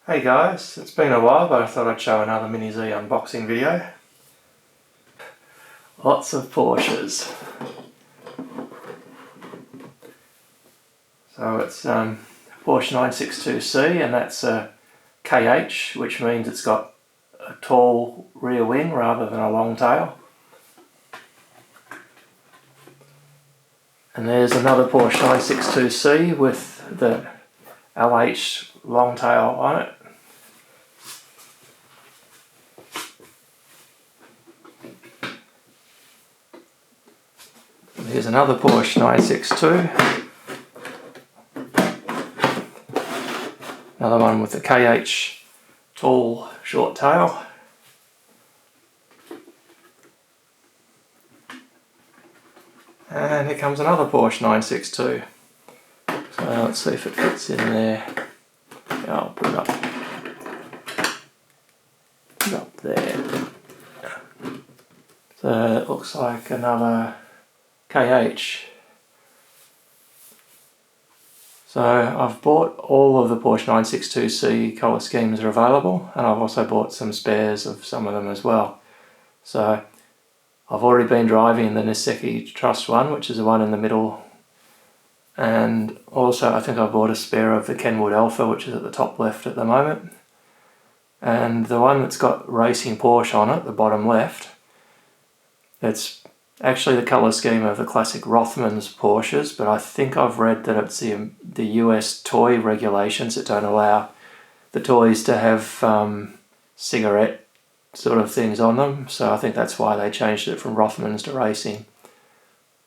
Hey guys, it's been a while but I thought I'd show another Mini Z unboxing video. Lots of Porsches. So it's Porsche 962C, and that's a KH, which means it's got a tall rear wing rather than a long tail. And there's another Porsche 962C with the LH long tail on it. Here's another Porsche 962. Another one with the KH tall short tail. And here comes another Porsche 962. So let's see if it fits in there. Yeah, I'll put it up there. So it looks like another KH. So I've bought all of the Porsche 962C colour schemes are available, and I've also bought some spares of some of them as well. So I've already been driving the Niseki Trust one, which is the one in the middle, and also I think I bought a spare of the Kenwood Alpha, which is at the top left at the moment. And the one that's got Racing Porsche on it, the bottom left, it's actually the colour scheme of the classic Rothmans Porsches, but I think I've read that it's the US toy regulations that don't allow the toys to have cigarette sort of things on them, so I think that's why they changed it from Rothmans to Racing.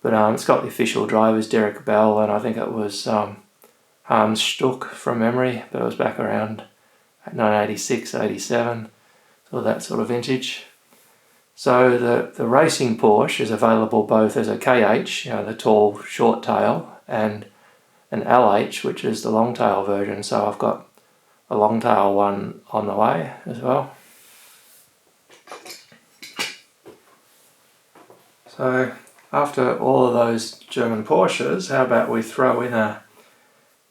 But it's got the official drivers, Derek Bell, and I think it was Hans Stuck from memory, but it was back around 1986, 87, so that sort of vintage. So the Racing Porsche is available both as a KH, the tall short tail, and an LH, which is the long tail version. So I've got a long tail one on the way as well. So after all of those German Porsches, how about we throw in a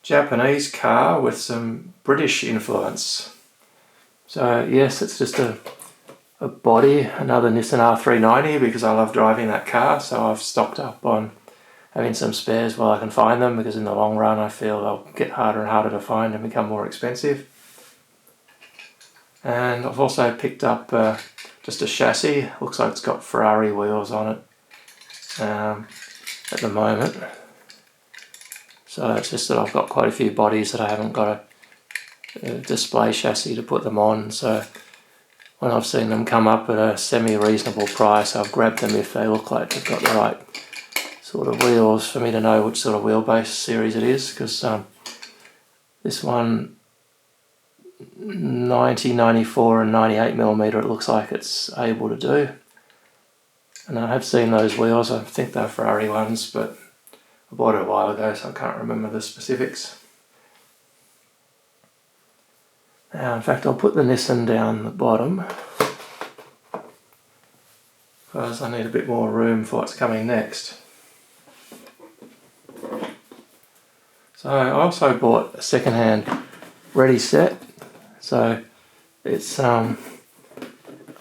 Japanese car with some British influence? So yes, it's just a body, another Nissan R390, because I love driving that car, so I've stocked up on having some spares while I can find them, because in the long run I feel they'll get harder and harder to find and become more expensive. And I've also picked up just a chassis. Looks like it's got Ferrari wheels on it at the moment. So it's just that I've got quite a few bodies that I haven't got a display chassis to put them on, so when I've seen them come up at a semi-reasonable price, I've grabbed them if they look like they've got the right sort of wheels for me to know which sort of wheelbase series it is, because this one, 90, 94 and 98mm, it looks like it's able to do. And I have seen those wheels, I think they're Ferrari ones, but I bought it a while ago so I can't remember the specifics. Now, in fact, I'll put the Nissan down the bottom because I need a bit more room for what's coming next. So I also bought a second-hand ready set. So it's a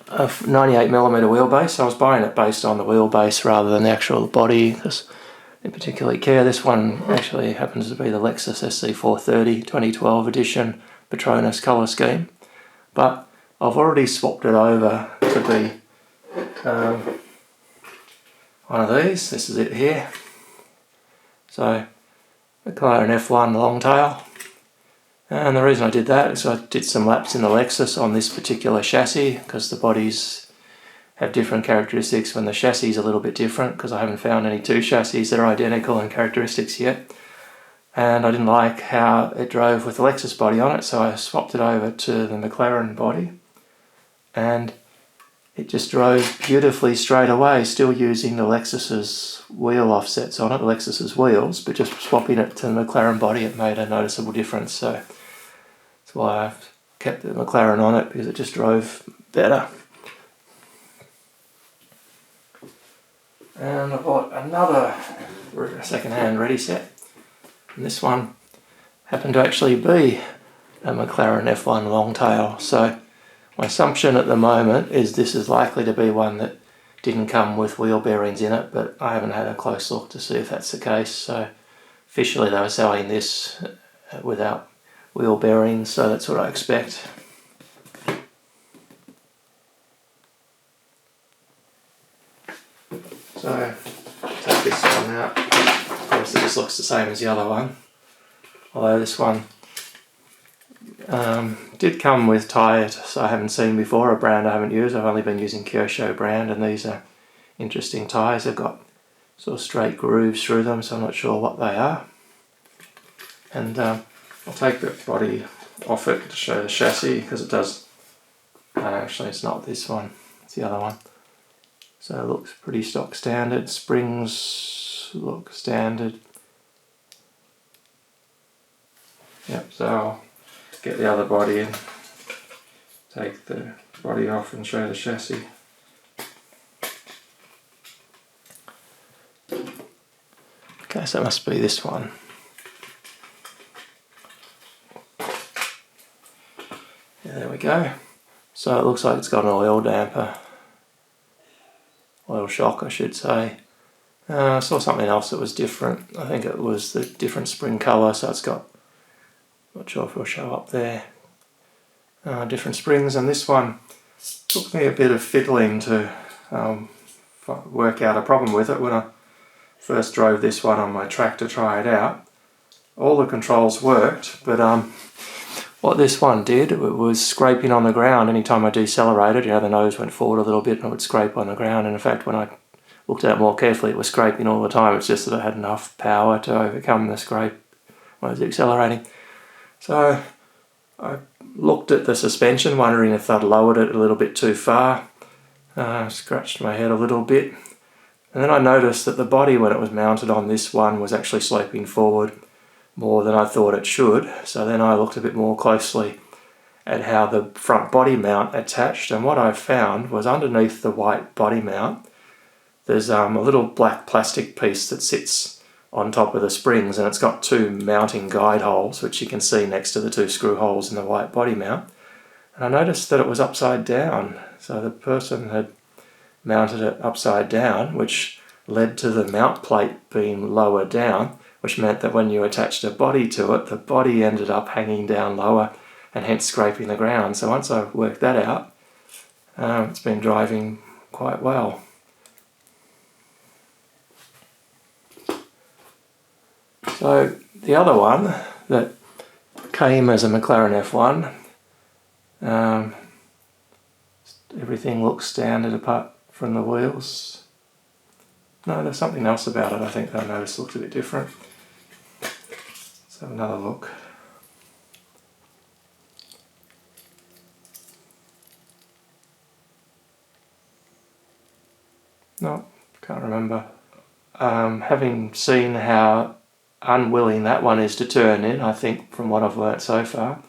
98mm wheelbase. So I was buying it based on the wheelbase rather than the actual body, because I didn't particularly care. This one actually happens to be the Lexus SC430 2012 edition Petronas colour scheme, but I've already swapped it over to be one of these. This is it here. So Mclaren F1 long tail, and the reason I did that is I did some laps in the Lexus on this particular chassis, because the bodies have different characteristics when the chassis is a little bit different, because I haven't found any two chassis that are identical in characteristics yet. And I didn't like how it drove with the Lexus body on it, so I swapped it over to the McLaren body, and it just drove beautifully straight away, still using the Lexus's wheel offsets on it, the Lexus's wheels, but just swapping it to the McLaren body, it made a noticeable difference. So that's why I've kept the McLaren on it, because it just drove better. And I bought another second-hand ready set. And this one happened to actually be a McLaren F1 Longtail. So my assumption at the moment is this is likely to be one that didn't come with wheel bearings in it, but I haven't had a close look to see if that's the case. So officially they were selling this without wheel bearings, so that's what I expect. So take this one out. Of course it just looks the same as the other one, although this one did come with tyres I haven't seen before, a brand I haven't used. I've only been using Kyosho brand, and these are interesting tyres. They've got sort of straight grooves through them, so I'm not sure what they are. And I'll take the body off it to show the chassis, because it does, actually it's not this one, it's the other one. So it looks pretty stock standard. Springs look standard. Yep, so I'll get the other body in, take the body off and show the chassis. Okay, so it must be this one. Yeah, there we go. So it looks like it's got an oil damper. Oil shock, I should say. I saw something else that was different. I think it was the different spring colour, so it's got, not sure if it'll show up there, different springs, and this one took me a bit of fiddling to work out a problem with it. When I first drove this one on my track to try it out, all the controls worked, but what this one did, it was scraping on the ground anytime I decelerated. You know, the nose went forward a little bit and it would scrape on the ground, and in fact when I looked at it more carefully it was scraping all the time. It's just that it had enough power to overcome the scrape when I was accelerating. So I looked at the suspension, wondering if they'd lowered it a little bit too far. Scratched my head a little bit, and then I noticed that the body, when it was mounted on this one, was actually sloping forward more than I thought it should. So then I looked a bit more closely at how the front body mount attached, and what I found was underneath the white body mount there's a little black plastic piece that sits on top of the springs, and it's got two mounting guide holes which you can see next to the two screw holes in the white body mount. And I noticed that it was upside down, so the person had mounted it upside down, which led to the mount plate being lower down, which meant that when you attached a body to it, the body ended up hanging down lower and hence scraping the ground. So once I worked that out, it's been driving quite well. So the other one that came as a McLaren F1, everything looks standard apart from the wheels. No, there's something else about it I think that I noticed looked a bit different. Let's have another look. No, can't remember. Having seen how unwilling that one is to turn in, I think from what I've learnt so far,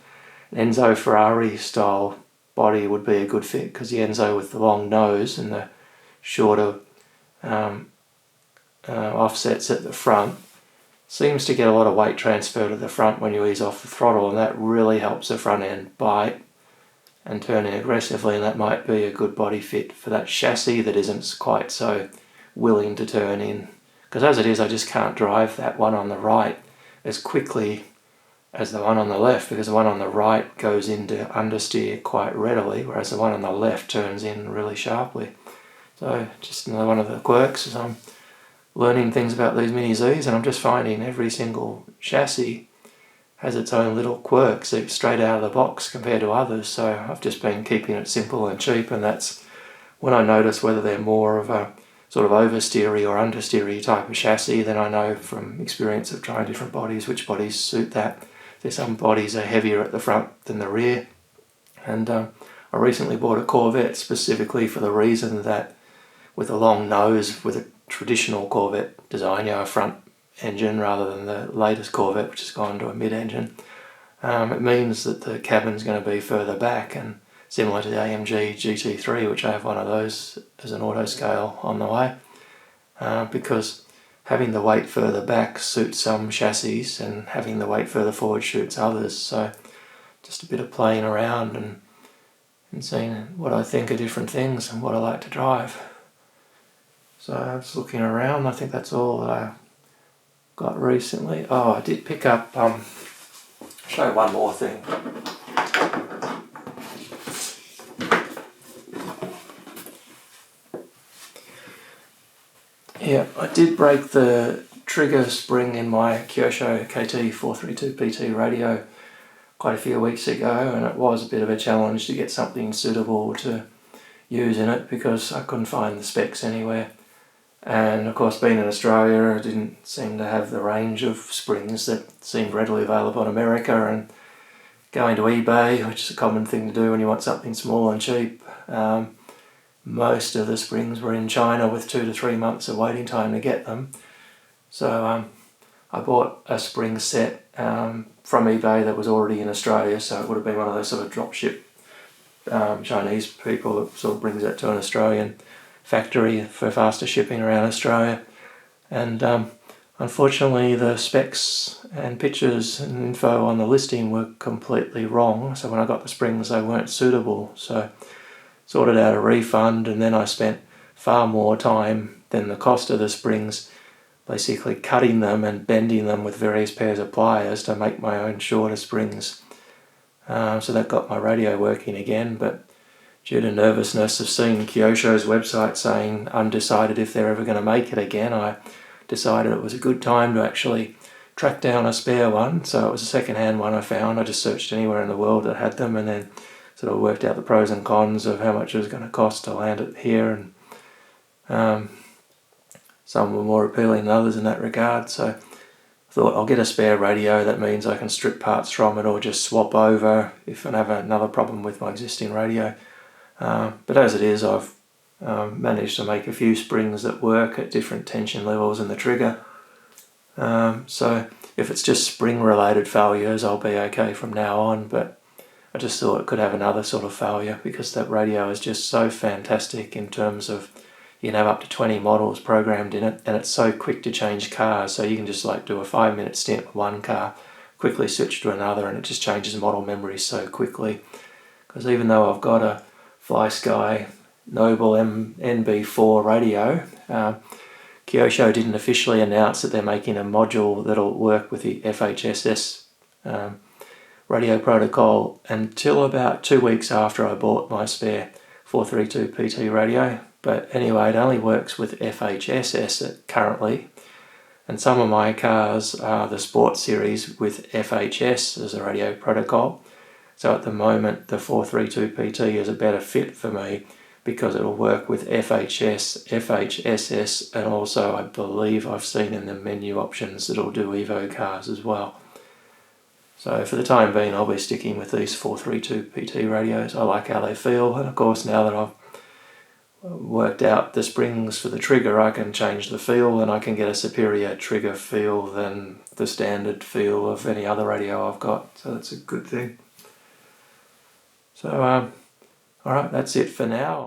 an Enzo Ferrari style body would be a good fit, because the Enzo with the long nose and the shorter offsets at the front seems to get a lot of weight transfer to the front when you ease off the throttle, and that really helps the front end bite and turn in aggressively, and that might be a good body fit for that chassis that isn't quite so willing to turn in. Because as it is, I just can't drive that one on the right as quickly as the one on the left, because the one on the right goes into understeer quite readily, whereas the one on the left turns in really sharply. So just another one of the quirks is I'm learning things about these Mini Zs, and I'm just finding every single chassis has its own little quirks straight out of the box compared to others. So I've just been keeping it simple and cheap, and that's when I notice whether they're more of a sort of oversteery or understeery type of chassis, then I know from experience of trying different bodies which bodies suit that. There's some bodies are heavier at the front than the rear, and I recently bought a Corvette specifically for the reason that with a long nose, with a traditional Corvette design, you know, a front engine rather than the latest Corvette which has gone to a mid-engine, it means that the cabin's going to be further back, and similar to the AMG GT3, which I have one of those as an auto scale on the way, because having the weight further back suits some chassis and having the weight further forward suits others. So just a bit of playing around and seeing what I think of different things and what I like to drive. So I was looking around. I think that's all that I got recently. Oh, I did pick up, show one more thing. Yeah, I did break the trigger spring in my Kyosho KT432PT radio quite a few weeks ago, and it was a bit of a challenge to get something suitable to use in it because I couldn't find the specs anywhere. And of course, being in Australia, I didn't seem to have the range of springs that seemed readily available in America, and going to eBay, which is a common thing to do when you want something small and cheap, most of the springs were in China with 2 to 3 months of waiting time to get them. So I bought a spring set from eBay that was already in Australia, so it would have been one of those sort of drop ship Chinese people that sort of brings it to an Australian factory for faster shipping around Australia. And unfortunately the specs and pictures and info on the listing were completely wrong, so when I got the springs they weren't suitable. So sorted out a refund, and then I spent far more time than the cost of the springs basically cutting them and bending them with various pairs of pliers to make my own shorter springs. So that got my radio working again, but due to nervousness of seeing Kyosho's website saying undecided if they're ever going to make it again, I decided it was a good time to actually track down a spare one. So it was a second-hand one I found. I just searched anywhere in the world that had them, and then sort of worked out the pros and cons of how much it was going to cost to land it here, and some were more appealing than others in that regard. So I thought I'll get a spare radio. That means I can strip parts from it or just swap over if I have another problem with my existing radio. But as it is, I've managed to make a few springs that work at different tension levels in the trigger. So if it's just spring related failures, I'll be okay from now on, but I just thought it could have another sort of failure because that radio is just so fantastic in terms of you can have up to 20 models programmed in it, and it's so quick to change cars, so you can just like do a 5-minute stint with one car, quickly switch to another, and it just changes model memory so quickly. Because even though I've got a FlySky Noble NB4 radio, Kyosho didn't officially announce that they're making a module that'll work with the FHSS radio protocol until about 2 weeks after I bought my spare 432 PT radio. But anyway, it only works with FHSS currently, and some of my cars are the Sports Series with FHS as a radio protocol. So at the moment the 432 PT is a better fit for me because it'll work with FHS, FHSS, and also I believe I've seen in the menu options it'll do Evo cars as well. So for the time being I'll be sticking with these 432 PT radios. I like how they feel, and of course now that I've worked out the springs for the trigger I can change the feel, and I can get a superior trigger feel than the standard feel of any other radio I've got, so that's a good thing. So alright, that's it for now.